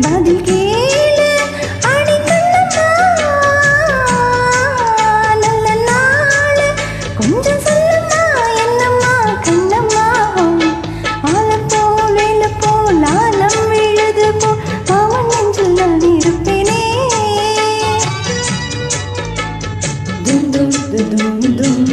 பதில் கேளு அடி கண்ணம்மா, நல்ல நாள் கொஞ்சம் சொல்லம்மா, என்னம்மா கண்ணம்மா. ஆல போல் வேல போல் ஆலம் விழுது போல் அவன் நெஞ்சில் நான் இருப்பேனே. தும் தும் தும் தும்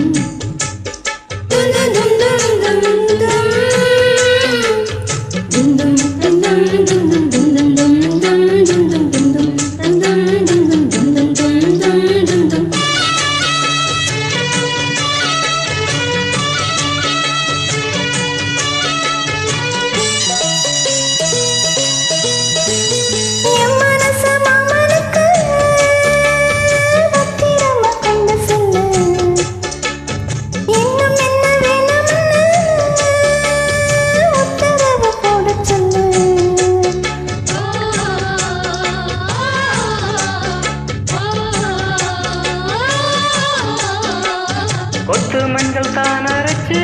கொத்து மஞ்சள் தான் அரைச்சு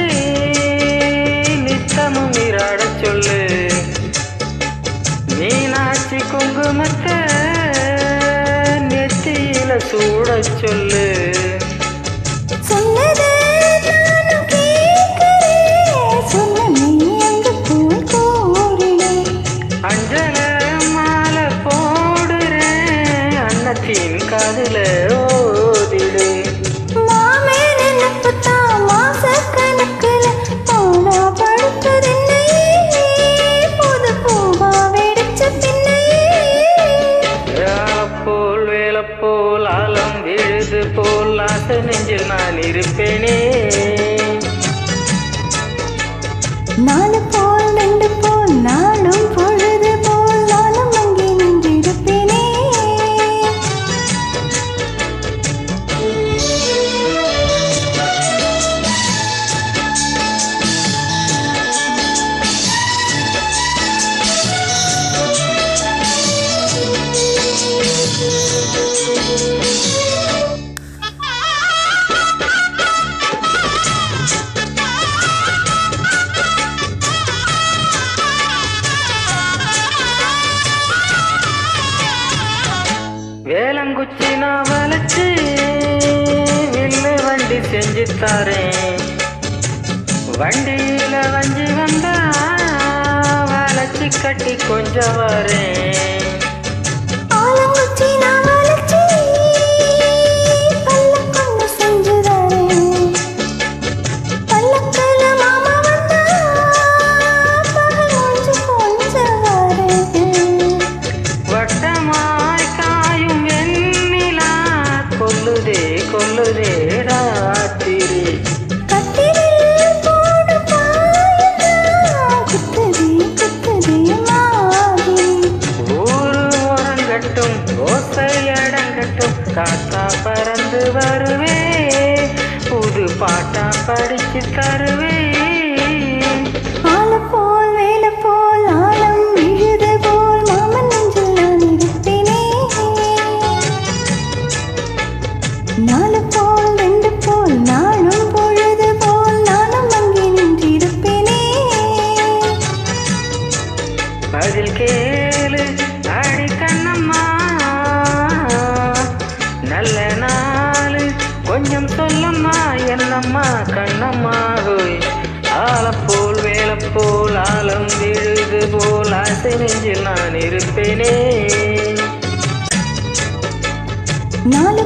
நித்தமும் நீராட சொல்லு. மீனாட்சி குங்குமத்தை நெத்தியில சூட சொல்லு. அஞ்சல மாலை போடுறேன் அன்னத்தின் காதுல ஓதிடு. போல் ஆலம் விழுது போல் ஆசை நெஞ்சில் நான் இருப்பேனே. நாலு போல் ரெண்டு போல் நாளும் பொழுது போல் நானும் அங்கே நின்றிருப்பேனே. வேலங்குச்சி நான் வளைச்சு வில்லு வண்டி செஞ்சு தாரேன். வண்டியில வஞ்சி வந்தா வளைச்சி கட்டி கொஞ்சம் வரேன். கொல்லுதே ராத்திரி ஊரு ஓரங்கட்டும் ஓசை அடங்கட்டும் காத்தா பறந்து வருவே புது பாட்டா படிச்சு தருவே. போல் வேல போல் ஆலம் விழுது போல் மாமன் நெஞ்சில் நான் இருப்பேனே. நாலு போல் ரெண்டு போல் நாளும் பொழுது போல் நானும் அங்கே நின்றிருப்பேனே. பதில் கேளு அடி கண்ணம்மா, நல்ல நாள் கொஞ்சம் சொல்லம்மா, என்னம்மா கண்ணம்மா. ஆலம் போல் வேல போல் ஆலம் விழுது போல் ஆசை நெஞ்சில் நான் இருப்பேனே. நாலு